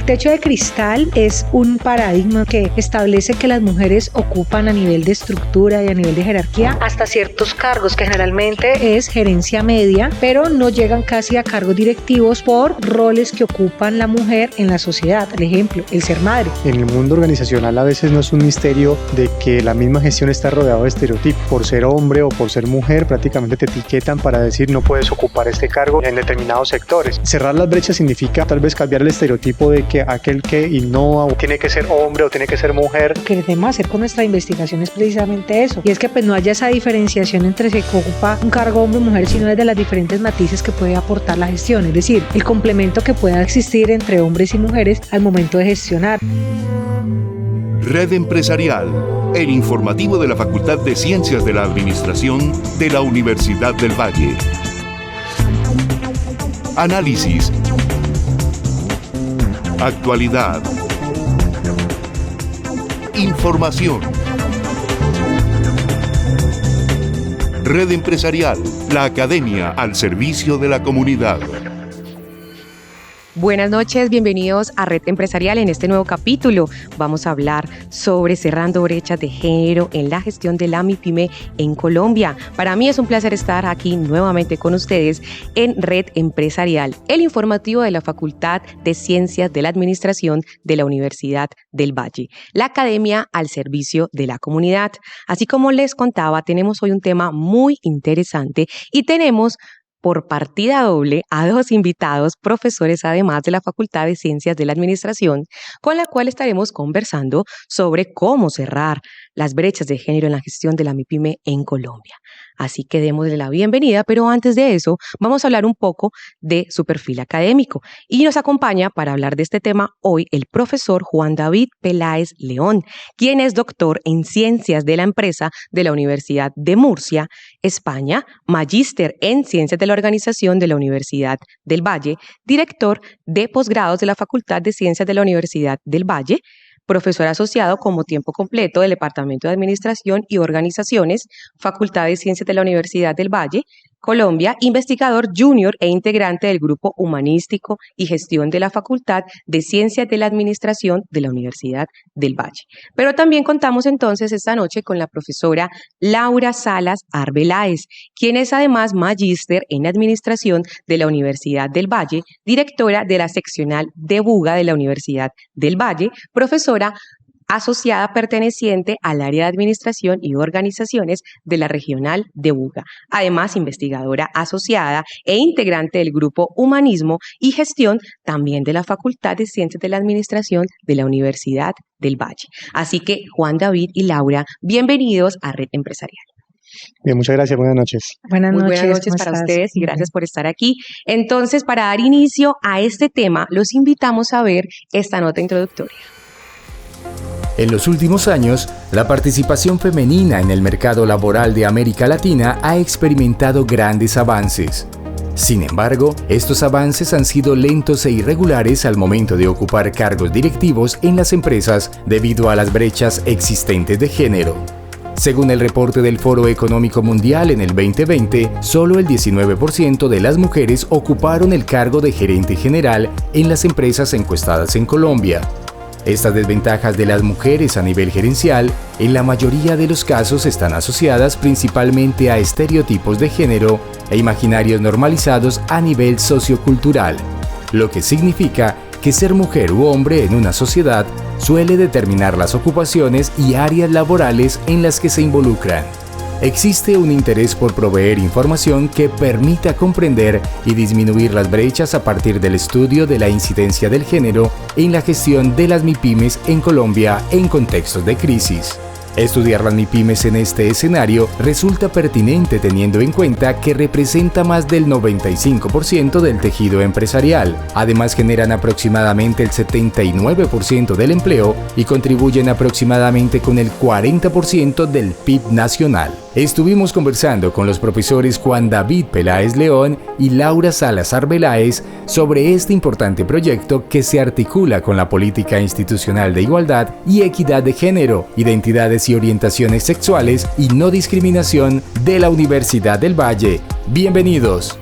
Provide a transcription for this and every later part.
techo de cristal es un paradigma que establece que las mujeres ocupan a nivel de estructura y a nivel de jerarquía hasta ciertos cargos, que generalmente es gerencia media, pero no llegan casi a cargos directivos por roles que ocupan la mujer en la sociedad. Por ejemplo, el ser madre. En el mundo organizacional a veces no es un misterio de que la misma gestión está rodeada de estereotipos. Por ser hombre o por ser mujer, prácticamente te etiquetan para decir no puedes ocupar este cargo en determinados sectores. Cerrar las brechas significa tal vez cambiar el estereotipo de que aquel que innova tiene que ser hombre o tiene que ser mujer. Lo que queremos hacer con nuestra investigación es precisamente eso, y es que pues no haya esa diferenciación entre si ocupa un cargo hombre o mujer, sino desde las diferentes matices que puede aportar la gestión, es decir, el complemento que pueda existir entre hombres y mujeres al momento de gestionar. Red Empresarial, el informativo de la Facultad de Ciencias de la Administración de la Universidad del Valle. Análisis. Actualidad. Información. Red Empresarial, la academia al servicio de la comunidad. Buenas noches, bienvenidos a Red Empresarial. En este nuevo capítulo vamos a hablar sobre cerrando brechas de género en la gestión de la MIPYME en Colombia. Para mí es un placer estar aquí nuevamente con ustedes en Red Empresarial, el informativo de la Facultad de Ciencias de la Administración de la Universidad del Valle, la academia al servicio de la comunidad. Así como les contaba, tenemos hoy un tema muy interesante y tenemos por partida doble a dos invitados, profesores además de la Facultad de Ciencias de la Administración, con la cual estaremos conversando sobre cómo cerrar las brechas de género en la gestión de la MIPYME en Colombia. Así que démosle la bienvenida, pero antes de eso vamos a hablar un poco de su perfil académico. Y nos acompaña para hablar de este tema hoy el profesor Juan David Peláez León, quien es doctor en Ciencias de la Empresa de la Universidad de Murcia, España, magíster en Ciencias de la Organización de la Universidad del Valle, director de posgrados de la Facultad de Ciencias de la Universidad del Valle, profesor asociado como tiempo completo del Departamento de Administración y Organizaciones, Facultad de Ciencias de la Universidad del Valle, Colombia, investigador junior e integrante del Grupo Humanístico y Gestión de la Facultad de Ciencias de la Administración de la Universidad del Valle. Pero también contamos entonces esta noche con la profesora Laura Salas Arbeláez, quien es además magíster en Administración de la Universidad del Valle, directora de la seccional de Buga de la Universidad del Valle, profesora asociada perteneciente al área de Administración y Organizaciones de la Regional de Buga. Además, investigadora asociada e integrante del Grupo Humanismo y Gestión también de la Facultad de Ciencias de la Administración de la Universidad del Valle. Así que, Juan David y Laura, bienvenidos a Red Empresarial. Bien, muchas gracias, buenas noches. Buenas noches para ustedes y gracias por estar aquí. Entonces, para dar inicio a este tema, los invitamos a ver esta nota introductoria. En los últimos años, la participación femenina en el mercado laboral de América Latina ha experimentado grandes avances. Sin embargo, estos avances han sido lentos e irregulares al momento de ocupar cargos directivos en las empresas debido a las brechas existentes de género. Según el reporte del Foro Económico Mundial en el 2020, solo el 19% de las mujeres ocuparon el cargo de gerente general en las empresas encuestadas en Colombia. Estas desventajas de las mujeres a nivel gerencial, en la mayoría de los casos están asociadas principalmente a estereotipos de género e imaginarios normalizados a nivel sociocultural, lo que significa que ser mujer u hombre en una sociedad suele determinar las ocupaciones y áreas laborales en las que se involucran. Existe un interés por proveer información que permita comprender y disminuir las brechas a partir del estudio de la incidencia del género en la gestión de las MIPYMES en Colombia en contextos de crisis. Estudiar las MIPYMES en este escenario resulta pertinente teniendo en cuenta que representa más del 95% del tejido empresarial. Además, generan aproximadamente el 79% del empleo y contribuyen aproximadamente con el 40% del PIB nacional. Estuvimos conversando con los profesores Juan David Peláez León y Laura Salas Arbeláez sobre este importante proyecto que se articula con la política institucional de igualdad y equidad de género, identidades y orientaciones sexuales y no discriminación de la Universidad del Valle. Bienvenidos.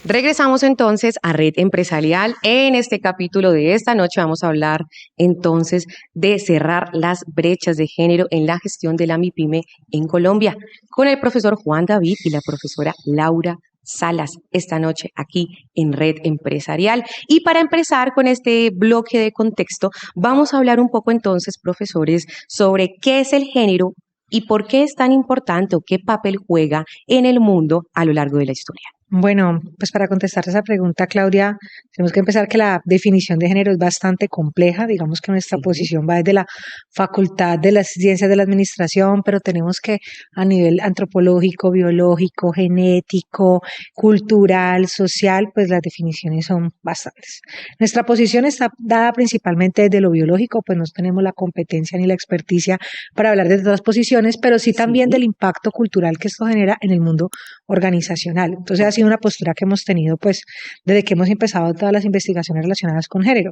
Regresamos entonces a Red Empresarial. En este capítulo de esta noche vamos a hablar entonces de cerrar las brechas de género en la gestión de la MIPYME en Colombia con el profesor Juan David y la profesora Laura Salas esta noche aquí en Red Empresarial. Y para empezar con este bloque de contexto, vamos a hablar un poco entonces, profesores, sobre qué es el género y por qué es tan importante o qué papel juega en el mundo a lo largo de la historia. Bueno, pues para contestar esa pregunta, Claudia, tenemos que empezar que la definición de género es bastante compleja. Digamos que nuestra posición va desde la Facultad de las Ciencias de la Administración, pero tenemos que a nivel antropológico, biológico, genético, cultural, social, pues las definiciones son bastantes. Nuestra posición está dada principalmente desde lo biológico, pues no tenemos la competencia ni la experticia para hablar de otras posiciones, pero sí también del impacto cultural que esto genera en el mundo organizacional. Entonces ha sido una postura que hemos tenido pues desde que hemos empezado todas las investigaciones relacionadas con género.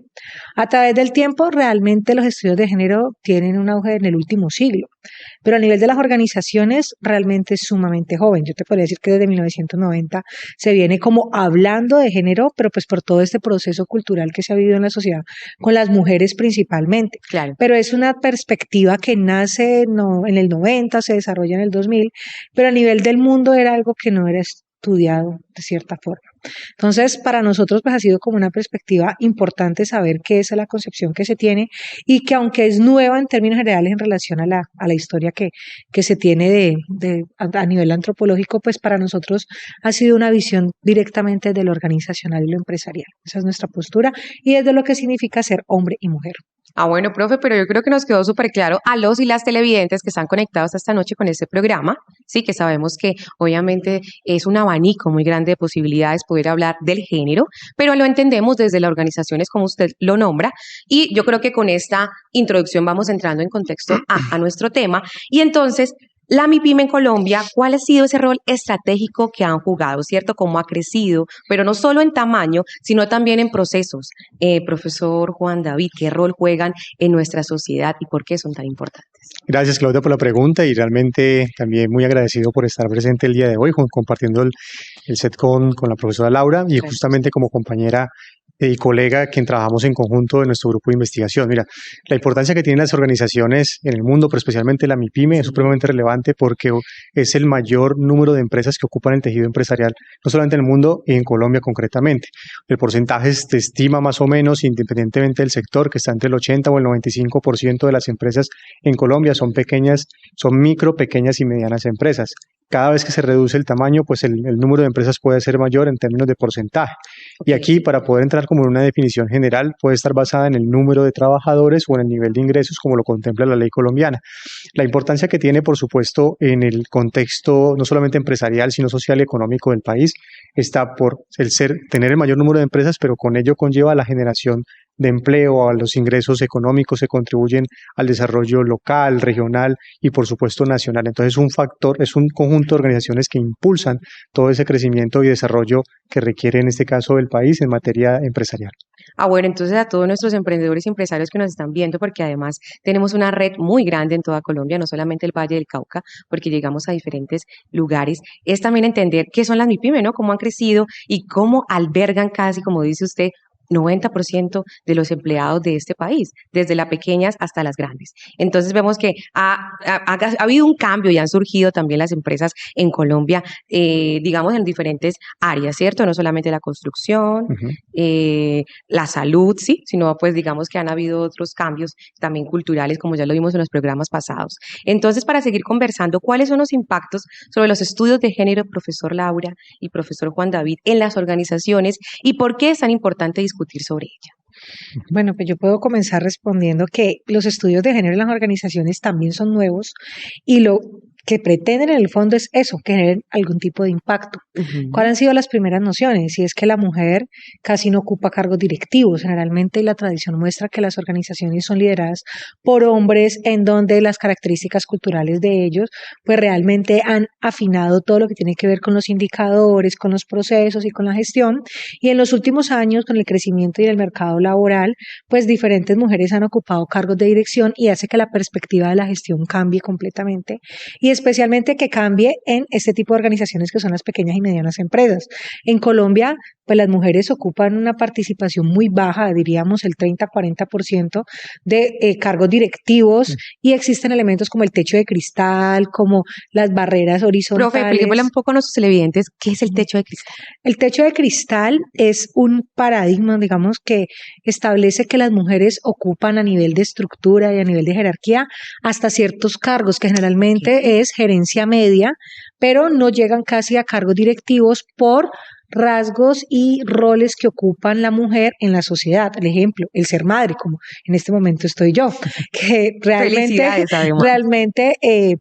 A través del tiempo realmente los estudios de género tienen un auge en el último siglo, pero a nivel de las organizaciones realmente es sumamente joven. Yo te podría decir que desde 1990 se viene como hablando de género, pero pues por todo este proceso cultural que se ha vivido en la sociedad con las mujeres principalmente. Claro. Pero es una perspectiva que nace en el 90, se desarrolla en el 2000, pero a nivel del mundo era algo que no era estudiado de cierta forma. Entonces, para nosotros pues ha sido como una perspectiva importante saber qué es la concepción que se tiene y que aunque es nueva en términos generales en relación a la historia que se tiene a nivel antropológico, pues para nosotros ha sido una visión directamente de lo organizacional y lo empresarial. Esa es nuestra postura y es de lo que significa ser hombre y mujer. Bueno, profe, pero yo creo que nos quedó súper claro a los y las televidentes que están conectados esta noche con este programa, sí, que sabemos que obviamente es un abanico muy grande de posibilidades poder hablar del género, pero lo entendemos desde las organizaciones como usted lo nombra, y yo creo que con esta introducción vamos entrando en contexto a nuestro tema, y entonces, la MIPYME en Colombia, ¿cuál ha sido ese rol estratégico que han jugado, cierto? ¿Cómo ha crecido? Pero no solo en tamaño, sino también en procesos. Profesor Juan David, ¿qué rol juegan en nuestra sociedad y por qué son tan importantes? Gracias, Claudia, por la pregunta y realmente también muy agradecido por estar presente el día de hoy, compartiendo el set con la profesora Laura y Gracias. Justamente como compañera y colega quien trabajamos en conjunto de nuestro grupo de investigación. Mira, la importancia que tienen las organizaciones en el mundo, pero especialmente la MIPYME, es supremamente relevante porque es el mayor número de empresas que ocupan el tejido empresarial, no solamente en el mundo, y en Colombia concretamente. El porcentaje se estima más o menos, independientemente del sector, que está entre el 80 o el 95% de las empresas en Colombia son pequeñas, son micro, pequeñas y medianas empresas. Cada vez que se reduce el tamaño, pues el número de empresas puede ser mayor en términos de porcentaje. Y aquí, para poder entrar como en una definición general, puede estar basada en el número de trabajadores o en el nivel de ingresos, como lo contempla la ley colombiana. La importancia que tiene, por supuesto, en el contexto no solamente empresarial, sino social y económico del país, está por tener el mayor número de empresas, pero con ello conlleva la generación de empleo, a los ingresos económicos, se contribuyen al desarrollo local, regional y por supuesto nacional. Entonces es un conjunto de organizaciones que impulsan todo ese crecimiento y desarrollo que requiere en este caso el país en materia empresarial. Bueno, entonces a todos nuestros emprendedores y empresarios que nos están viendo, porque además tenemos una red muy grande en toda Colombia, no solamente el Valle del Cauca, porque llegamos a diferentes lugares, es también entender qué son las MIPYME, ¿no? Cómo han crecido y cómo albergan casi, como dice usted, 90% de los empleados de este país, desde las pequeñas hasta las grandes. Entonces vemos que ha habido un cambio y han surgido también las empresas en Colombia, digamos en diferentes áreas, ¿cierto? No solamente la construcción, la salud, sí, sino pues digamos que han habido otros cambios también culturales, como ya lo vimos en los programas pasados. Entonces, para seguir conversando, ¿cuáles son los impactos sobre los estudios de género, profesor Laura y profesor Juan David, en las organizaciones y por qué es tan importante discutir sobre ella? Bueno, pues yo puedo comenzar respondiendo que los estudios de género en las organizaciones también son nuevos y lo que pretenden en el fondo es eso, que generen algún tipo de impacto. ¿Cuáles han sido las primeras nociones? Y es que la mujer casi no ocupa cargos directivos. Generalmente la tradición muestra que las organizaciones son lideradas por hombres, en donde las características culturales de ellos pues realmente han afinado todo lo que tiene que ver con los indicadores, con los procesos y con la gestión. Y en los últimos años, con el crecimiento y el mercado laboral, pues diferentes mujeres han ocupado cargos de dirección y hace que la perspectiva de la gestión cambie completamente. Y especialmente que cambie en este tipo de organizaciones que son las pequeñas y medianas empresas. En Colombia, pues las mujeres ocupan una participación muy baja, diríamos el 30-40% de cargos directivos, y existen elementos como el techo de cristal, como las barreras horizontales. Profe, explíquele un poco a nuestros televidentes qué es el techo de cristal. El techo de cristal es un paradigma, digamos, que establece que las mujeres ocupan a nivel de estructura y a nivel de jerarquía hasta ciertos cargos, que generalmente es gerencia media, pero no llegan casi a cargos directivos por rasgos y roles que ocupan la mujer en la sociedad. El ejemplo, el ser madre, como en este momento estoy yo, que realmente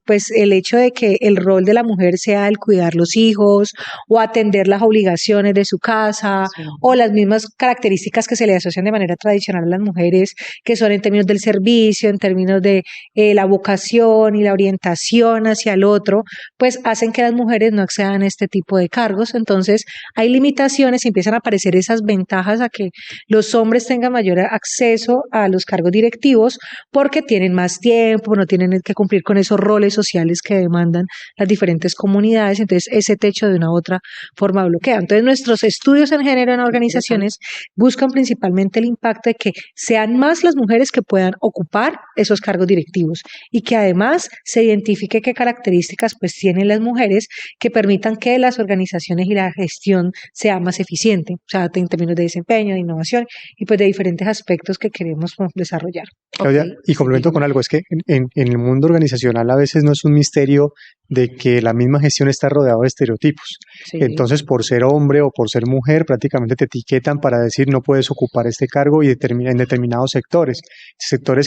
pues el hecho de que el rol de la mujer sea el cuidar los hijos o atender las obligaciones de su casa, sí, o las mismas características que se le asocian de manera tradicional a las mujeres, que son en términos del servicio, en términos de la vocación y la orientación hacia el otro, pues hacen que las mujeres no accedan a este tipo de cargos. Entonces hay limitaciones y empiezan a aparecer esas ventajas a que los hombres tengan mayor acceso a los cargos directivos porque tienen más tiempo, no tienen que cumplir con esos roles sociales que demandan las diferentes comunidades. Entonces ese techo de una u otra forma bloquea. Entonces nuestros estudios en género en organizaciones buscan principalmente el impacto de que sean más las mujeres que puedan ocupar esos cargos directivos y que además se identifique qué características pues tienen las mujeres que permitan que las organizaciones y la gestión sea más eficiente, o sea, en términos de desempeño, de innovación y pues de diferentes aspectos que queremos desarrollar. Claudia, okay. Y complemento con algo, es que en el mundo organizacional a veces no es un misterio de que la misma gestión está rodeada de estereotipos. Sí. Entonces, por ser hombre o por ser mujer, prácticamente te etiquetan para decir no puedes ocupar este cargo y en determinados sectores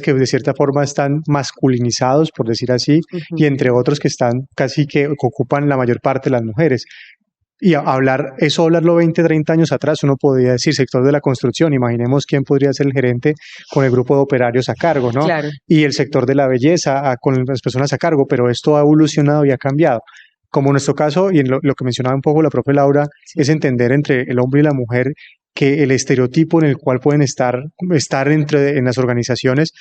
que de cierta forma están masculinizados, por decir así, y entre otros que están casi que ocupan la mayor parte de las mujeres. Y hablarlo 20, 30 años atrás, uno podría decir sector de la construcción, imaginemos quién podría ser el gerente con el grupo de operarios a cargo, ¿no? Claro. Y el sector de la belleza con las personas a cargo, pero esto ha evolucionado y ha cambiado. Como en nuestro caso, y en lo que mencionaba un poco la profe Laura, sí, es entender entre el hombre y la mujer que el estereotipo en el cual pueden estar en las organizaciones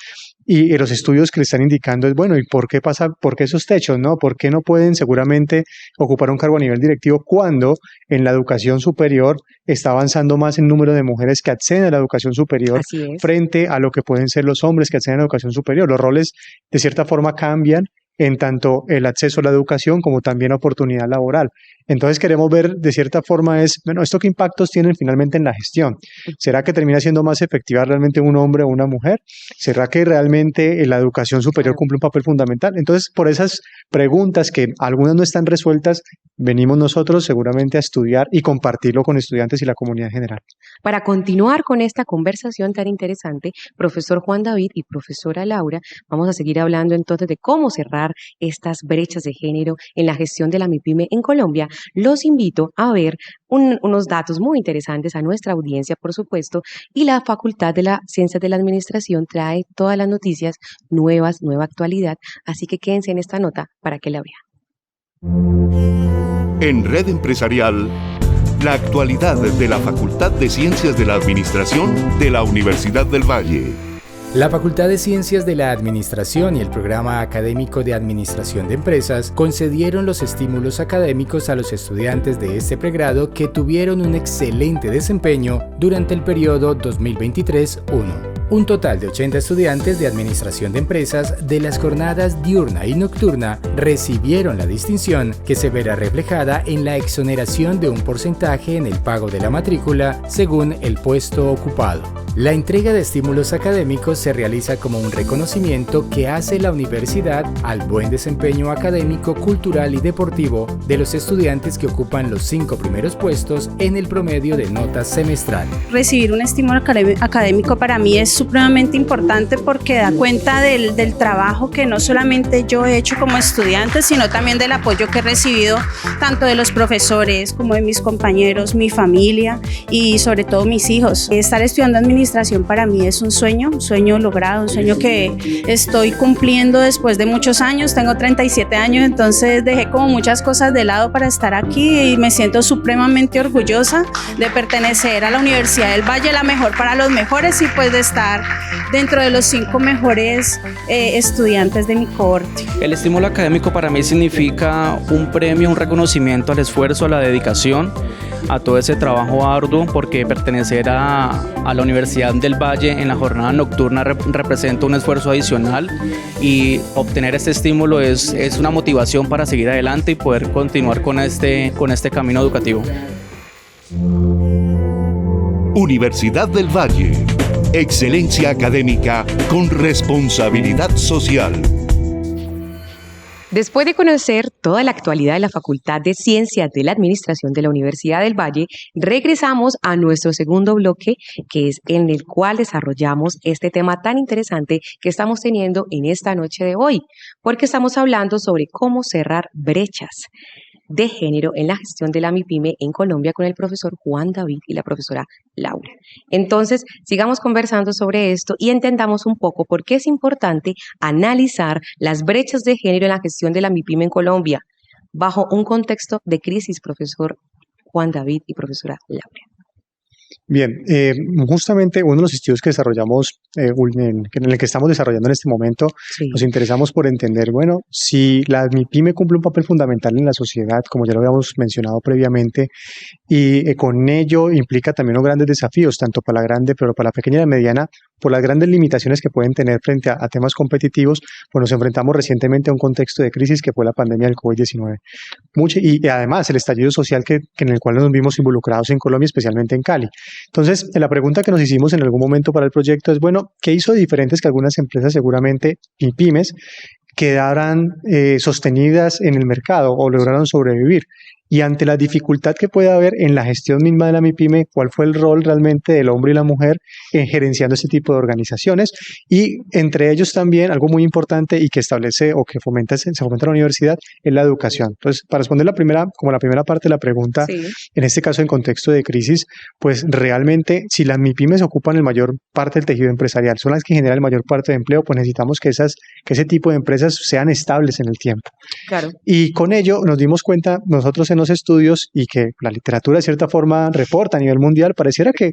y los estudios que le están indicando es, bueno, ¿y por qué esos techos, no? ¿Por qué no pueden seguramente ocupar un cargo a nivel directivo cuando en la educación superior está avanzando más el número de mujeres que acceden a la educación superior frente a lo que pueden ser los hombres que acceden a la educación superior? Los roles de cierta forma cambian en tanto el acceso a la educación como también oportunidad laboral. Entonces queremos ver de cierta forma ¿esto qué impactos tienen finalmente en la gestión? ¿Será que termina siendo más efectiva realmente un hombre o una mujer? ¿Será que realmente la educación superior cumple un papel fundamental? Entonces, por esas preguntas que algunas no están resueltas, venimos nosotros seguramente a estudiar y compartirlo con estudiantes y la comunidad en general. Para continuar con esta conversación tan interesante, profesor Juan David y profesora Laura, vamos a seguir hablando entonces de cómo cerrar estas brechas de género en la gestión de la MIPYME en Colombia. Los invito a ver unos datos muy interesantes a nuestra audiencia, por supuesto, y la Facultad de las Ciencias de la Administración trae todas las noticias nueva actualidad, así que quédense en esta nota para que la vean. En Red Empresarial, la actualidad de la Facultad de Ciencias de la Administración de la Universidad del Valle. La Facultad de Ciencias de la Administración y el Programa Académico de Administración de Empresas concedieron los estímulos académicos a los estudiantes de este pregrado que tuvieron un excelente desempeño durante el periodo 2023-1. Un total de 80 estudiantes de Administración de Empresas de las jornadas diurna y nocturna recibieron la distinción que se verá reflejada en la exoneración de un porcentaje en el pago de la matrícula según el puesto ocupado. La entrega de estímulos académicos se realiza como un reconocimiento que hace la universidad al buen desempeño académico, cultural y deportivo de los estudiantes que ocupan los 5 primeros puestos en el promedio de notas semestral. Recibir un estímulo académico para mí es supremamente importante porque da cuenta del trabajo que no solamente yo he hecho como estudiante, sino también del apoyo que he recibido tanto de los profesores como de mis compañeros, mi familia y sobre todo mis hijos. Estar estudiando administración administración para mí es un sueño logrado, un sueño que estoy cumpliendo después de muchos años. Tengo 37 años, entonces dejé como muchas cosas de lado para estar aquí y me siento supremamente orgullosa de pertenecer a la Universidad del Valle, la mejor para los mejores, y pues de estar dentro de los 5 mejores estudiantes de mi cohorte. El estímulo académico para mí significa un premio, un reconocimiento al esfuerzo, a la dedicación, a todo ese trabajo arduo, porque pertenecer a la Universidad del Valle en la jornada nocturna representa un esfuerzo adicional, y obtener este estímulo es una motivación para seguir adelante y poder continuar con este camino educativo. Universidad del Valle. Excelencia académica con responsabilidad social. Después de conocer toda la actualidad de la Facultad de Ciencias de la Administración de la Universidad del Valle, regresamos a nuestro segundo bloque, que es en el cual desarrollamos este tema tan interesante que estamos teniendo en esta noche de hoy, porque estamos hablando sobre cómo cerrar brechas de género en la gestión de la MIPYME en Colombia con el profesor Juan David y la profesora Laura. Entonces, sigamos conversando sobre esto y entendamos un poco por qué es importante analizar las brechas de género en la gestión de la MIPYME en Colombia bajo un contexto de crisis, profesor Juan David y profesora Laura. Bien, justamente uno de los estudios que desarrollamos, en el que estamos desarrollando en este momento, Sí. nos interesamos por entender, bueno, si la MIPYME cumple un papel fundamental en la sociedad, como ya lo habíamos mencionado previamente, y con ello implica también unos grandes desafíos, tanto para la grande, pero para la pequeña y la mediana, por las grandes limitaciones que pueden tener frente a temas competitivos, pues nos enfrentamos recientemente a un contexto de crisis que fue la pandemia del COVID-19. Y además el estallido social en el cual nos vimos involucrados en Colombia, especialmente en Cali. Entonces, la pregunta que nos hicimos en algún momento para el proyecto es, bueno, ¿qué hizo de diferentes que algunas empresas, seguramente y pymes, quedaran sostenidas en el mercado o lograron sobrevivir? Y ante la dificultad que puede haber en la gestión misma de la MIPYME, ¿cuál fue el rol realmente del hombre y la mujer en gerenciando este tipo de organizaciones? Y entre ellos también, algo muy importante y que establece o que se fomenta en la universidad, es la educación. Entonces, para responder la primera parte de la pregunta, Sí. en este caso en contexto de crisis, pues realmente si las MIPYMEs ocupan la mayor parte del tejido empresarial, son las que generan la mayor parte de empleo, pues necesitamos que ese tipo de empresas sean estables en el tiempo. Claro. Y con ello nos dimos cuenta nosotros en los estudios, y que la literatura de cierta forma reporta a nivel mundial, pareciera que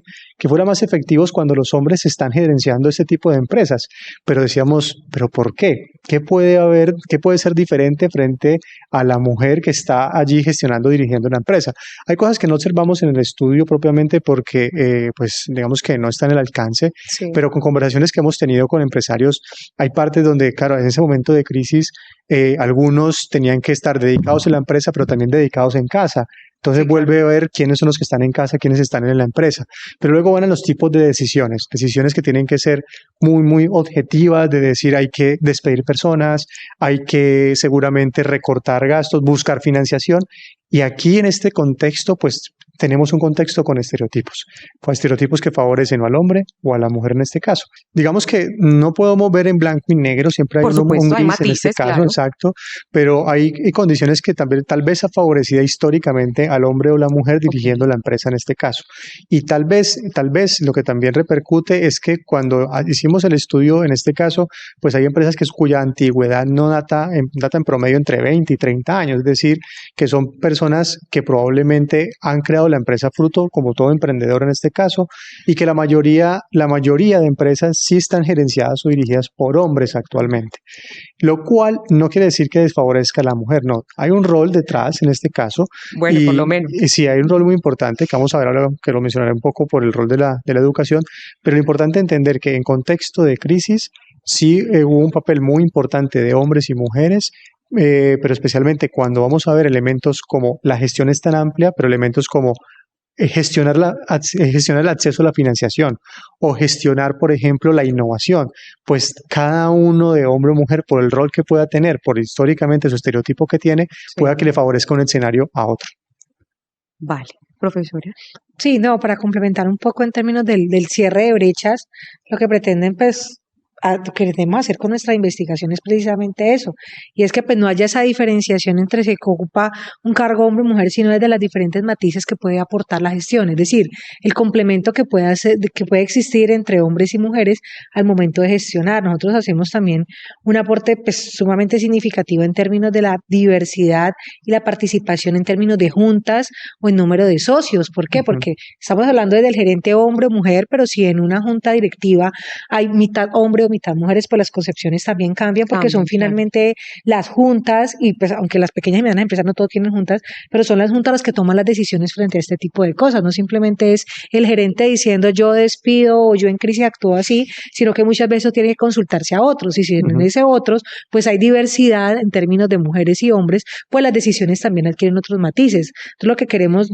fuera más efectivos cuando los hombres están gerenciando este tipo de empresas. Pero decíamos, ¿pero por qué? ¿Qué puede haber, qué puede ser diferente frente a la mujer que está allí gestionando, dirigiendo una empresa? Hay cosas que no observamos en el estudio propiamente porque, pues digamos que no están al alcance, Sí. pero con conversaciones que hemos tenido con empresarios, hay partes donde, claro, en ese momento de crisis, algunos tenían que estar dedicados en la empresa, pero también dedicados en casa. Entonces Sí, vuelve a ver quiénes son los que están en casa, quiénes están en la empresa. Pero luego van a los tipos de decisiones que tienen que ser muy, muy objetivas, de decir hay que despedir personas, hay que seguramente recortar gastos, buscar financiación. Y aquí en este contexto, pues tenemos un contexto con estereotipos que favorecen o al hombre o a la mujer en este caso. Digamos que no podemos ver en blanco y negro, siempre hay Por un supuesto, hay gris en este matices, caso, claro. exacto, pero hay condiciones que también tal vez ha favorecido históricamente al hombre o la mujer dirigiendo la empresa en este caso. Y tal vez lo que también repercute es que cuando hicimos el estudio en este caso, pues hay empresas cuya antigüedad no data en promedio entre 20 y 30 años, es decir, que son personas que probablemente han creado la empresa fruto, como todo emprendedor en este caso, y que la mayoría de empresas sí están gerenciadas o dirigidas por hombres actualmente. Lo cual no quiere decir que desfavorezca a la mujer, no. Hay un rol detrás en este caso. Bueno, por lo menos. Y sí, hay un rol muy importante que vamos a ver ahora, que lo mencionaré un poco por el rol de la educación, pero lo importante es entender que en contexto de crisis sí hubo un papel muy importante de hombres y mujeres, pero especialmente cuando vamos a ver elementos como la gestión es tan amplia, pero elementos como gestionar el acceso a la financiación o gestionar, por ejemplo, la innovación, pues cada uno de hombre o mujer, por el rol que pueda tener, por históricamente su estereotipo que tiene, pueda que le favorezca un escenario a otro. Vale, profesora. Sí, no, para complementar un poco en términos del cierre de brechas, lo que pretenden, pues, lo que debemos hacer con nuestra investigación es precisamente eso, y es que pues no haya esa diferenciación entre si ocupa un cargo hombre o mujer, sino desde las diferentes matices que puede aportar la gestión, es decir, el complemento que que puede existir entre hombres y mujeres al momento de gestionar. Nosotros hacemos también un aporte pues sumamente significativo en términos de la diversidad y la participación en términos de juntas o en número de socios. ¿Por qué? Porque estamos hablando del gerente hombre o mujer, pero si en una junta directiva hay mitad hombre o mitad mujeres, pues las concepciones también cambian porque son finalmente las juntas, y pues aunque las pequeñas y medianas empresas no todo tienen juntas, pero son las juntas las que toman las decisiones frente a este tipo de cosas. No simplemente es el gerente diciendo yo despido o yo en crisis actúo así, sino que muchas veces tiene que consultarse a otros, y si en ese otros pues hay diversidad en términos de mujeres y hombres, pues las decisiones también adquieren otros matices. Entonces lo que queremos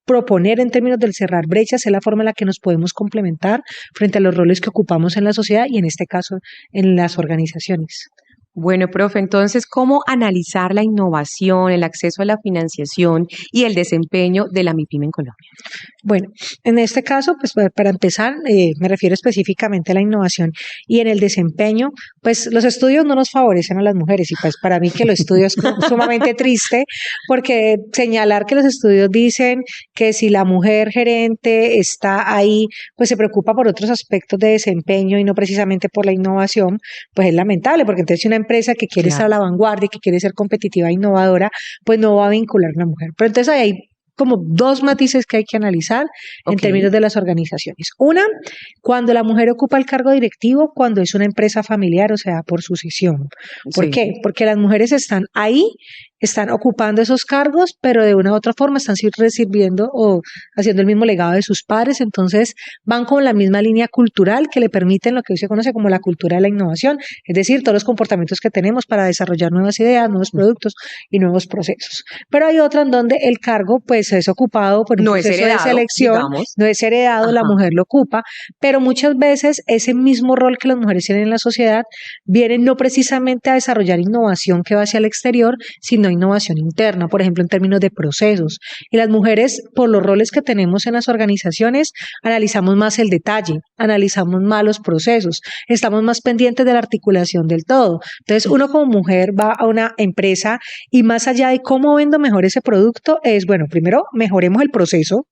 proponer en términos del cerrar brechas es la forma en la que nos podemos complementar frente a los roles que ocupamos en la sociedad y en este caso en las organizaciones. Bueno, profe, entonces, ¿cómo analizar la innovación, el acceso a la financiación y el desempeño de la MIPYME en Colombia? Bueno, en este caso, pues para empezar, me refiero específicamente a la innovación y en el desempeño, pues los estudios no nos favorecen a las mujeres, y pues para mí que los estudios es sumamente triste, porque señalar que los estudios dicen que si la mujer gerente está ahí, pues se preocupa por otros aspectos de desempeño y no precisamente por la innovación, pues es lamentable, porque entonces si una empresa que quiere estar a la vanguardia, que quiere ser competitiva e innovadora, pues no va a vincular a una mujer. Pero entonces ahí hay como dos matices que hay que analizar en términos de las organizaciones. Una, cuando la mujer ocupa el cargo directivo, cuando es una empresa familiar, o sea, por sucesión. ¿Por qué? Porque las mujeres están ahí, están ocupando esos cargos, pero de una u otra forma están recibiendo o haciendo el mismo legado de sus padres, entonces van con la misma línea cultural que le permiten lo que hoy se conoce como la cultura de la innovación, es decir, todos los comportamientos que tenemos para desarrollar nuevas ideas, nuevos productos y nuevos procesos. Pero hay otra en donde el cargo pues es ocupado por un proceso de selección, digamos. No es heredado, la mujer lo ocupa, pero muchas veces ese mismo rol que las mujeres tienen en la sociedad viene no precisamente a desarrollar innovación que va hacia el exterior, sino innovación interna, por ejemplo, en términos de procesos. Y las mujeres, por los roles que tenemos en las organizaciones, analizamos más el detalle, analizamos más los procesos, estamos más pendientes de la articulación del todo. Entonces, uno como mujer va a una empresa y más allá de cómo vendo mejor ese producto, es, bueno, primero mejoremos el proceso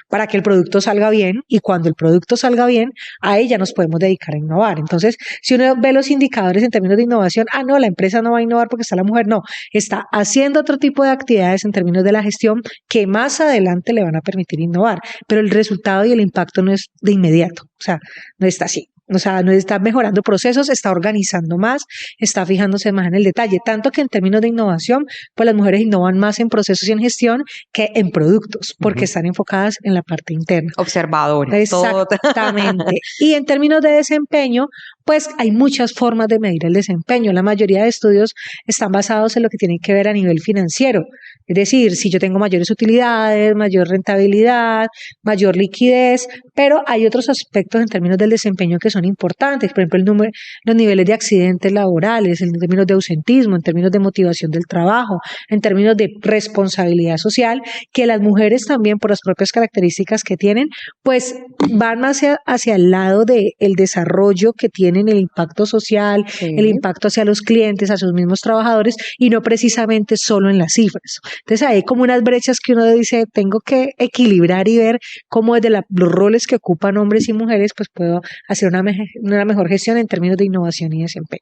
para que el producto salga bien, y cuando el producto salga bien, a ella nos podemos dedicar a innovar. Entonces, si uno ve los indicadores en términos de innovación, no, la empresa no va a innovar porque está la mujer, no, está haciendo otro tipo de actividades en términos de la gestión que más adelante le van a permitir innovar, pero el resultado y el impacto no es de inmediato, o sea, no está así. O sea, no está mejorando procesos, está organizando más, está fijándose más en el detalle, tanto que en términos de innovación, pues las mujeres innovan más en procesos y en gestión que en productos, porque están enfocadas en la parte interna. Observadora. Exactamente. Y en términos de desempeño, pues hay muchas formas de medir el desempeño. La mayoría de estudios están basados en lo que tiene que ver a nivel financiero. Es decir, si yo tengo mayores utilidades, mayor rentabilidad, mayor liquidez, pero hay otros aspectos en términos del desempeño que son importantes. Por ejemplo, los niveles de accidentes laborales, en términos de ausentismo, en términos de motivación del trabajo, en términos de responsabilidad social, que las mujeres también, por las propias características que tienen, pues van hacia el lado del desarrollo que tienen, el impacto social, el impacto hacia los clientes, hacia sus mismos trabajadores, y no precisamente solo en las cifras. Entonces hay como unas brechas que uno dice, tengo que equilibrar y ver cómo desde los roles que ocupan hombres y mujeres, pues puedo hacer una mejor gestión en términos de innovación y desempeño.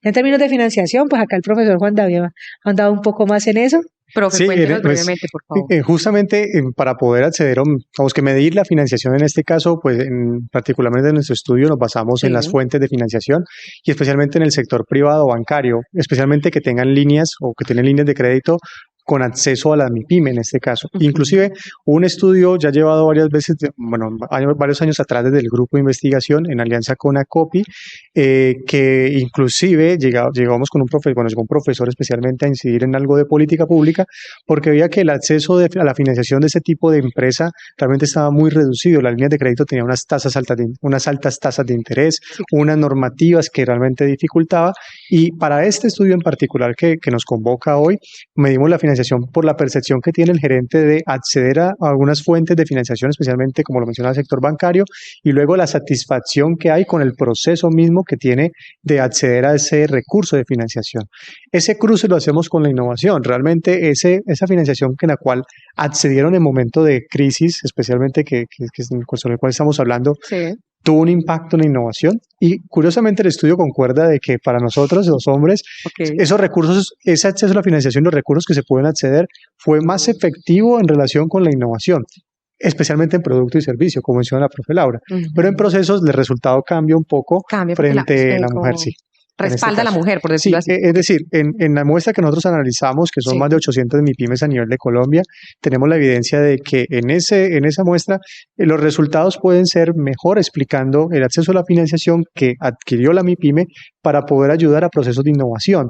En términos de financiación, pues acá el profesor Juan David ha andado un poco más en eso. Profe, cuéntenos brevemente, por favor. Justamente para poder acceder, vamos que medir la financiación en este caso, pues particularmente en nuestro estudio nos basamos en las fuentes de financiación y especialmente en el sector privado bancario, especialmente que tengan líneas o que tienen líneas de crédito con acceso a la MIPYME en este caso. Inclusive un estudio ya llevado varios años atrás desde el grupo de investigación en alianza con ACOPI, que inclusive llegamos con llegó un profesor especialmente a incidir en algo de política pública, porque veía que el acceso a la financiación de ese tipo de empresa realmente estaba muy reducido. Las líneas de crédito tenían unas altas tasas de interés, unas normativas que realmente dificultaba, y para este estudio en particular que nos convoca hoy, medimos la financiación financiación por la percepción que tiene el gerente de acceder a algunas fuentes de financiación, especialmente como lo menciona el sector bancario, y luego la satisfacción que hay con el proceso mismo que tiene de acceder a ese recurso de financiación. Ese cruce lo hacemos con la innovación. Realmente esa financiación en la cual accedieron en momento de crisis, especialmente sobre el cual estamos hablando, Sí. tuvo un impacto en la innovación y curiosamente el estudio concuerda de que para nosotros los hombres Ok. esos recursos, ese acceso a la financiación, los recursos que se pueden acceder fue más efectivo en relación con la innovación, especialmente en producto y servicio, como menciona la profe Laura, pero en procesos el resultado cambia un poco Cambia porque frente a la mujer, sí. respalda a la mujer, por Sí, decirlo así. es decir, en la muestra que nosotros analizamos, que son Sí. más de 800 MIPYMES a nivel de Colombia, tenemos la evidencia de que en esa muestra los resultados pueden ser mejor explicando el acceso a la financiación que adquirió la MIPYME para poder ayudar a procesos de innovación.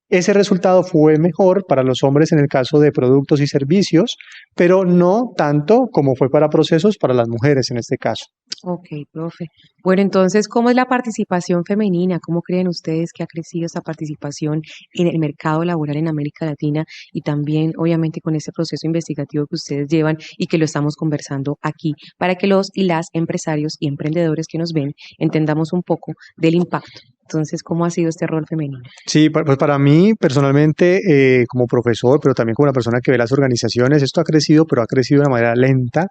Ese resultado fue mejor para los hombres en el caso de productos y servicios, pero no tanto como fue para procesos para las mujeres en este caso. Ok, profe. Bueno, entonces, ¿cómo es la participación femenina? ¿Cómo creen ustedes que ha crecido esa participación en el mercado laboral en América Latina y también, obviamente, con ese proceso investigativo que ustedes llevan y que lo estamos conversando aquí, para que los y las empresarios y emprendedores que nos ven entendamos un poco del impacto? Entonces, ¿cómo ha sido este rol femenino? Sí, pues para mí personalmente, como profesor, pero también como una persona que ve las organizaciones, esto ha crecido, pero ha crecido de una manera lenta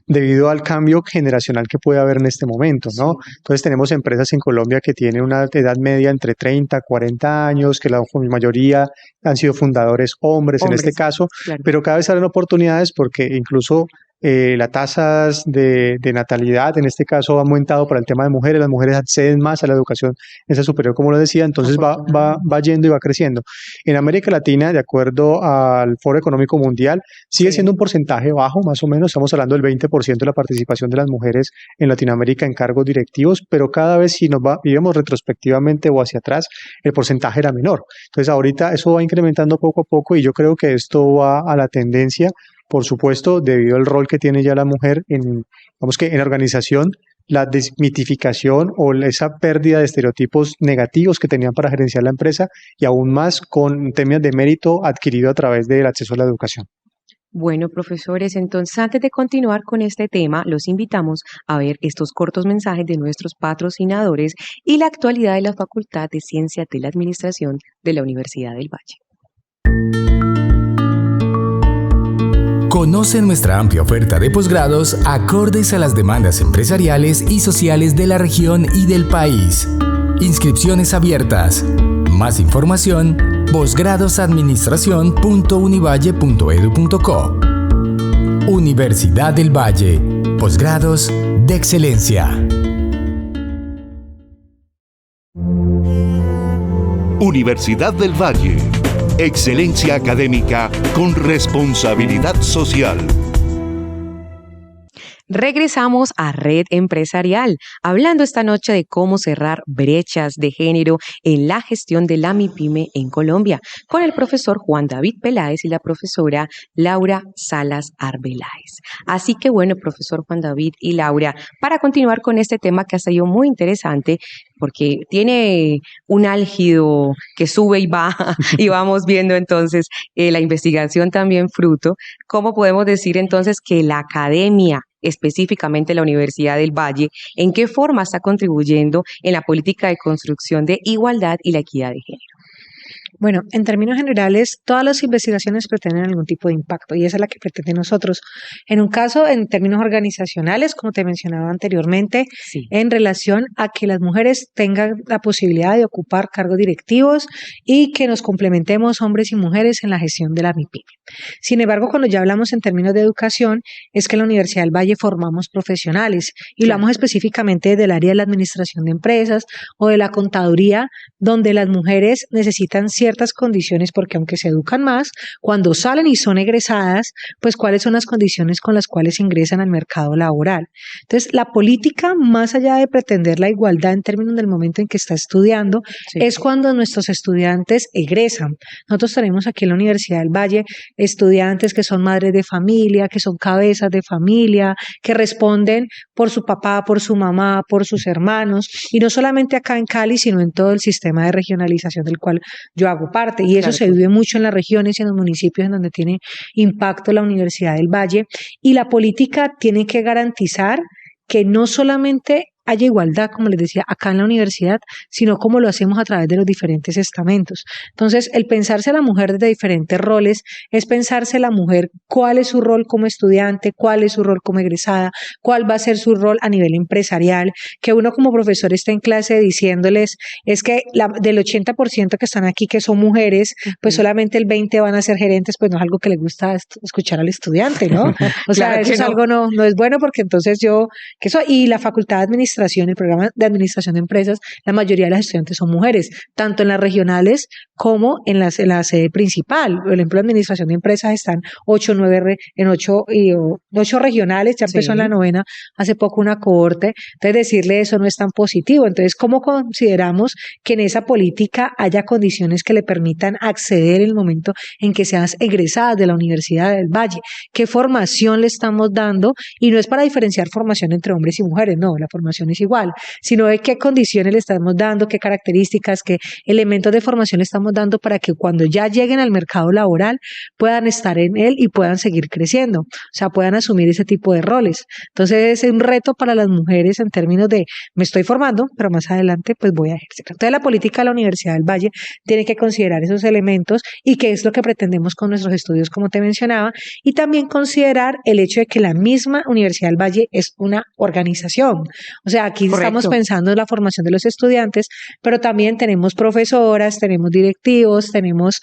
debido al cambio generacional que puede haber en este momento, ¿no? Entonces tenemos empresas en Colombia que tienen una edad media entre 30, 40 años, que la mayoría han sido fundadores hombres en este caso, Claro. pero cada vez salen oportunidades porque incluso las tasas de natalidad, en este caso, han aumentado para el tema de mujeres. Las mujeres acceden más a la educación esa superior, como lo decía, entonces va yendo y va creciendo. En América Latina, de acuerdo al Foro Económico Mundial, sigue siendo un porcentaje bajo, más o menos, estamos hablando del 20% de la participación de las mujeres en Latinoamérica en cargos directivos, pero cada vez si vemos retrospectivamente o hacia atrás, el porcentaje era menor. Entonces ahorita eso va incrementando poco a poco y yo creo que esto va a la tendencia, por supuesto, debido al rol que tiene ya la mujer en la organización, la desmitificación o esa pérdida de estereotipos negativos que tenían para gerenciar la empresa y aún más con temas de mérito adquirido a través del acceso a la educación. Bueno, profesores, entonces antes de continuar con este tema, los invitamos a ver estos cortos mensajes de nuestros patrocinadores y la actualidad de la Facultad de Ciencias de la Administración de la Universidad del Valle. Conoce nuestra amplia oferta de posgrados acordes a las demandas empresariales y sociales de la región y del país. Inscripciones abiertas. Más información: posgradosadministracion.univalle.edu.co. Universidad del Valle. Posgrados de excelencia. Universidad del Valle. Excelencia académica con responsabilidad social. Regresamos a Red Empresarial, hablando esta noche de cómo cerrar brechas de género en la gestión de la MIPYME en Colombia, con el profesor Juan David Peláez y la profesora Laura Salas Arbeláez. Así que bueno, profesor Juan David y Laura, para continuar con este tema que ha sido muy interesante, porque tiene un álgido que sube y baja, y vamos viendo entonces la investigación también fruto. ¿Cómo podemos decir entonces que la academia, específicamente la Universidad del Valle, en qué forma está contribuyendo en la política de construcción de igualdad y la equidad de género? Bueno, en términos generales, todas las investigaciones pretenden algún tipo de impacto y esa es la que pretende nosotros. En un caso, en términos organizacionales, como te mencionaba anteriormente, Sí. en relación a que las mujeres tengan la posibilidad de ocupar cargos directivos y que nos complementemos hombres y mujeres en la gestión de la MIPYME. Sin embargo, cuando ya hablamos en términos de educación, es que en la Universidad del Valle formamos profesionales y hablamos específicamente del área de la administración de empresas o de la contaduría, donde las mujeres necesitan ciertas condiciones porque aunque se educan más, cuando salen y son egresadas, pues cuáles son las condiciones con las cuales ingresan al mercado laboral. Entonces, la política, más allá de pretender la igualdad en términos del momento en que está estudiando, es cuando nuestros estudiantes egresan. Nosotros tenemos aquí en la Universidad del Valle estudiantes que son madres de familia, que son cabezas de familia, que responden por su papá, por su mamá, por sus hermanos, y no solamente acá en Cali, sino en todo el sistema de regionalización del cual yo hago parte. Y eso Claro. se vive mucho en las regiones y en los municipios en donde tiene impacto la Universidad del Valle. Y la política tiene que garantizar que no solamente haya igualdad, como les decía, acá en la universidad, sino como lo hacemos a través de los diferentes estamentos. Entonces, el pensarse a la mujer desde diferentes roles es pensarse a la mujer cuál es su rol como estudiante, cuál es su rol como egresada, cuál va a ser su rol a nivel empresarial, que uno como profesor está en clase diciéndoles, es que del 80% que están aquí, que son mujeres, pues solamente el 20 van a ser gerentes, pues no es algo que le gusta escuchar al estudiante, ¿no? O sea, Claro eso que es no. algo no es bueno, porque entonces y la facultad de administración, el programa de administración de empresas, la mayoría de las estudiantes son mujeres, tanto en las regionales como en la sede principal. Por ejemplo, en administración de empresas están 8 regionales, ya empezó en la 9ª hace poco una cohorte, entonces decirle eso no es tan positivo. Entonces, ¿cómo consideramos que en esa política haya condiciones que le permitan acceder en el momento en que seas egresada de la Universidad del Valle? ¿Qué formación le estamos dando? Y no es para diferenciar formación entre hombres y mujeres, no, la formación es igual, sino de qué condiciones le estamos dando, qué características, qué elementos de formación le estamos dando para que cuando ya lleguen al mercado laboral puedan estar en él y puedan seguir creciendo, o sea, puedan asumir ese tipo de roles. Entonces es un reto para las mujeres en términos de me estoy formando, pero más adelante pues voy a ejercer. Entonces la política de la Universidad del Valle tiene que considerar esos elementos y qué es lo que pretendemos con nuestros estudios, como te mencionaba, y también considerar el hecho de que la misma Universidad del Valle es una organización. O sea, aquí estamos pensando en la formación de los estudiantes, pero también tenemos profesoras, tenemos directivos, tenemos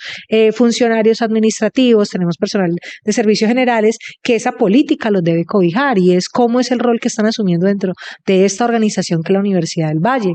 funcionarios administrativos, tenemos personal de servicios generales, que esa política los debe cobijar, y es cómo es el rol que están asumiendo dentro de esta organización que es la Universidad del Valle.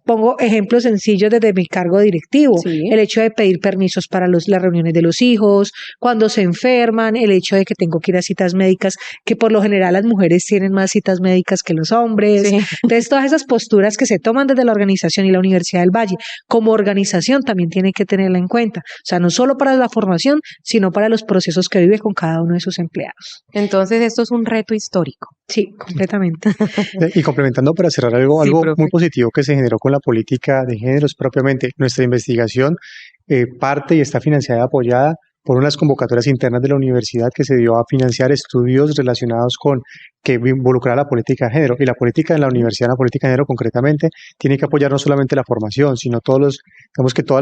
Pongo ejemplos sencillos desde mi cargo directivo, el hecho de pedir permisos para las reuniones de los hijos, cuando se enferman, el hecho de que tengo que ir a citas médicas, que por lo general las mujeres tienen más citas médicas que los hombres. Entonces, todas esas posturas que se toman desde la organización, y la Universidad del Valle como organización también tiene que tenerla en cuenta. O sea, no solo para la formación, sino para los procesos que vive con cada uno de sus empleados. Entonces, esto es un reto histórico. Sí, completamente. Y complementando para cerrar algo muy positivo que se generó con la política de géneros propiamente, nuestra investigación parte y está financiada y apoyada por unas convocatorias internas de la universidad que se dio a financiar estudios relacionados con que involucrar la política de género. Y la política de la universidad, la política de género concretamente, tiene que apoyar no solamente la formación, sino todas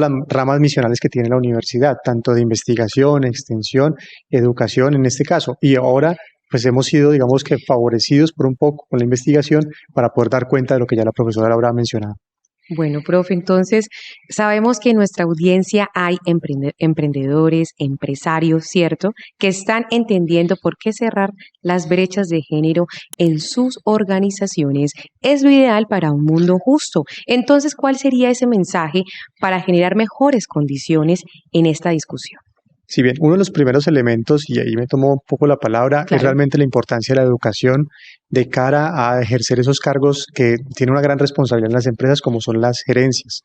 las ramas misionales que tiene la universidad, tanto de investigación, extensión, educación en este caso. Y ahora pues hemos sido, digamos que, favorecidos por un poco con la investigación para poder dar cuenta de lo que ya la profesora Laura ha mencionado. Bueno, profe, entonces sabemos que en nuestra audiencia hay emprendedores, empresarios, ¿cierto?, que están entendiendo por qué cerrar las brechas de género en sus organizaciones es lo ideal para un mundo justo. Entonces, ¿cuál sería ese mensaje para generar mejores condiciones en esta discusión? Si bien uno de los primeros elementos, y ahí me tomo un poco la palabra, es realmente la importancia de la educación de cara a ejercer esos cargos que tienen una gran responsabilidad en las empresas, como son las gerencias.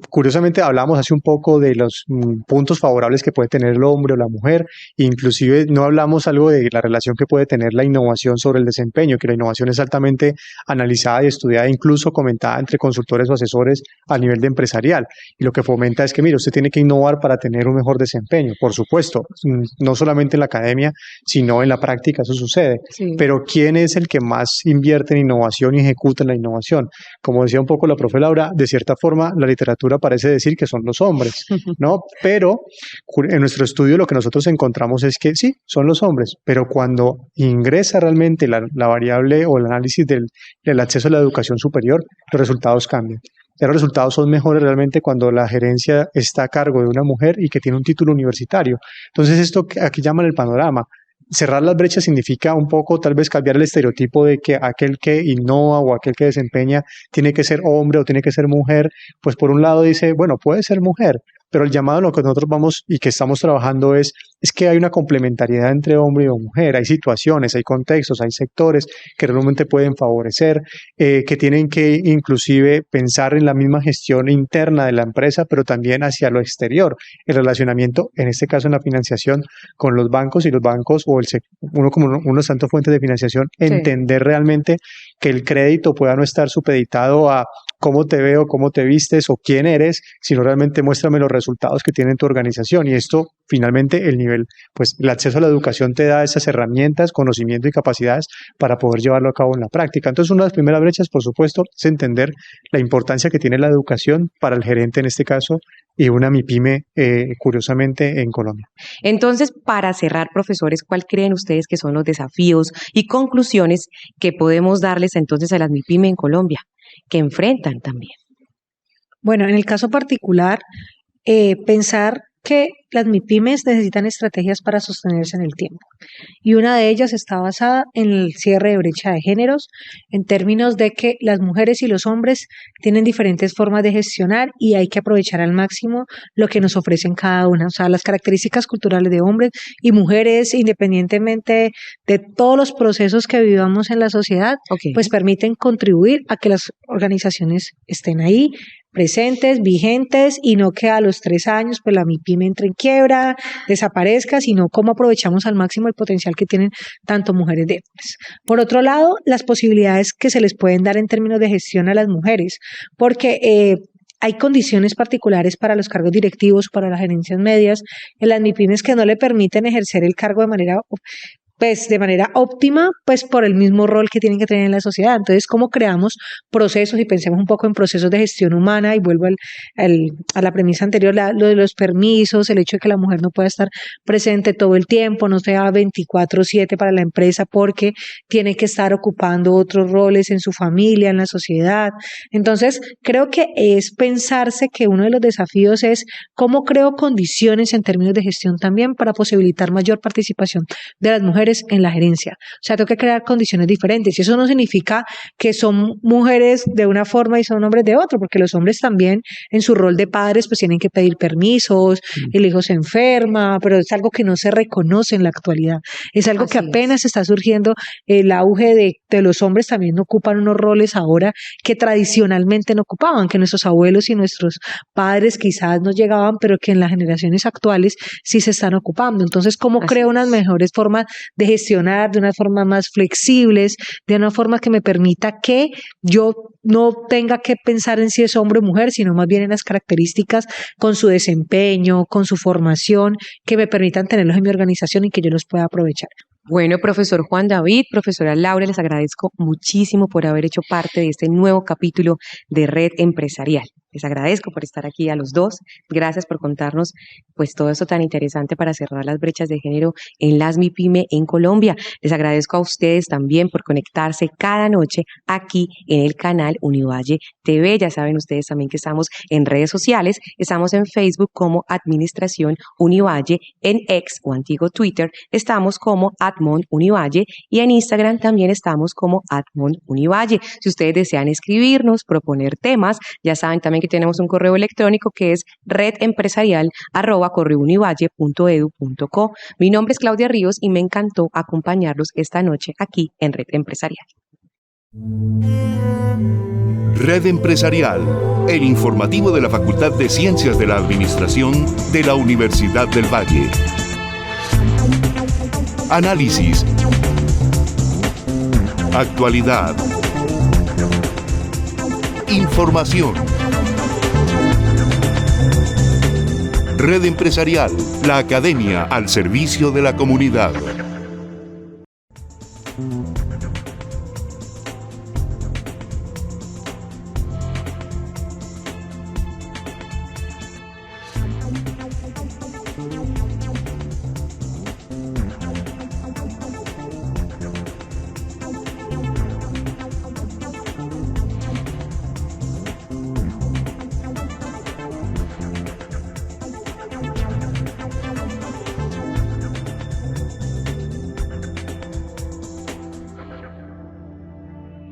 Curiosamente hablamos hace un poco de los puntos favorables que puede tener el hombre o la mujer, inclusive no hablamos algo de la relación que puede tener la innovación sobre el desempeño, que la innovación es altamente analizada y estudiada, incluso comentada entre consultores o asesores a nivel de empresarial, y lo que fomenta es que, mire, usted tiene que innovar para tener un mejor desempeño, por supuesto, no solamente en la academia, sino en la práctica, eso sucede, pero ¿quién es el que más invierte en innovación y ejecuta en la innovación? Como decía un poco la profe Laura, de cierta forma la literatura parece decir que son los hombres, ¿no? Pero en nuestro estudio lo que nosotros encontramos es que sí, son los hombres, pero cuando ingresa realmente la variable o el análisis del acceso a la educación superior, los resultados cambian. Ya los resultados son mejores realmente cuando la gerencia está a cargo de una mujer y que tiene un título universitario. Entonces esto aquí llaman el panorama. Cerrar las brechas significa un poco tal vez cambiar el estereotipo de que aquel que innova o aquel que desempeña tiene que ser hombre o tiene que ser mujer. Pues por un lado dice, bueno, puede ser mujer, pero el llamado a lo que nosotros vamos y que estamos trabajando es que hay una complementariedad entre hombre y mujer. Hay situaciones, hay contextos, hay sectores que realmente pueden favorecer, que tienen que inclusive pensar en la misma gestión interna de la empresa, pero también hacia lo exterior. El relacionamiento, en este caso en la financiación, con los bancos, y los bancos o uno como unos tantos fuentes de financiación, entender realmente que el crédito pueda no estar supeditado a cómo te veo, cómo te vistes o quién eres, sino realmente muéstrame los resultados que tiene tu organización. Y esto, finalmente, el acceso a la educación te da esas herramientas, conocimiento y capacidades para poder llevarlo a cabo en la práctica. Entonces, una de las primeras brechas, por supuesto, es entender la importancia que tiene la educación para el gerente en este caso y una MIPYME, curiosamente, en Colombia. Entonces, para cerrar, profesores, ¿cuál creen ustedes que son los desafíos y conclusiones que podemos darles entonces a las MIPYME en Colombia, que enfrentan también? Bueno, en el caso particular, pensar que las MIPYMEs necesitan estrategias para sostenerse en el tiempo. Y una de ellas está basada en el cierre de brecha de géneros, en términos de que las mujeres y los hombres tienen diferentes formas de gestionar y hay que aprovechar al máximo lo que nos ofrecen cada una. O sea, las características culturales de hombres y mujeres, independientemente de todos los procesos que vivamos en la sociedad, pues permiten contribuir a que las organizaciones estén ahí, presentes, vigentes, y no que a los 3 años pues la MIPYME entre en quiebra, desaparezca, sino cómo aprovechamos al máximo el potencial que tienen tanto mujeres de hombres. Por otro lado, las posibilidades que se les pueden dar en términos de gestión a las mujeres, porque hay condiciones particulares para los cargos directivos, para las gerencias medias, en las MIPYMEs que no le permiten ejercer el cargo de manera óptima, pues por el mismo rol que tienen que tener en la sociedad. Entonces, ¿cómo creamos procesos? Y pensemos un poco en procesos de gestión humana, y vuelvo a la premisa anterior, lo de los permisos, el hecho de que la mujer no pueda estar presente todo el tiempo, no sea 24/7 para la empresa porque tiene que estar ocupando otros roles en su familia, en la sociedad. Entonces, creo que es pensarse que uno de los desafíos es cómo creo condiciones en términos de gestión también para posibilitar mayor participación de las mujeres en la gerencia. O sea, tengo que crear condiciones diferentes, y eso no significa que son mujeres de una forma y son hombres de otra, porque los hombres también en su rol de padres pues tienen que pedir permisos, el hijo se enferma, pero es algo que no se reconoce en la actualidad, es algo que apenas está surgiendo. El auge de los hombres también ocupan unos roles ahora que tradicionalmente no ocupaban, que nuestros abuelos y nuestros padres quizás no llegaban, pero que en las generaciones actuales sí se están ocupando. Entonces, ¿cómo creo unas mejores formas de gestionar, de una forma más flexibles, de una forma que me permita que yo no tenga que pensar en si es hombre o mujer, sino más bien en las características con su desempeño, con su formación, que me permitan tenerlos en mi organización y que yo los pueda aprovechar? Bueno, profesor Juan David, profesora Laura, les agradezco muchísimo por haber hecho parte de este nuevo capítulo de Red Empresarial. Les agradezco por estar aquí a los dos. Gracias por contarnos pues todo esto tan interesante para cerrar las brechas de género en las MIPYME en Colombia. Les agradezco a ustedes también por conectarse cada noche aquí en el canal Univalle TV. Ya saben ustedes también que estamos en redes sociales. Estamos en Facebook como Administración Univalle, en X o antiguo Twitter estamos como Admon Univalle, y en Instagram también estamos como Admon Univalle. Si ustedes desean escribirnos, proponer temas, ya saben también que tenemos un correo electrónico que es redempresarial@correunivalle.edu.co. Mi nombre es Claudia Ríos y me encantó acompañarlos esta noche aquí en Red Empresarial. Red Empresarial, el informativo de la Facultad de Ciencias de la Administración de la Universidad del Valle. Análisis. Actualidad. Información. Red Empresarial, la academia al servicio de la comunidad.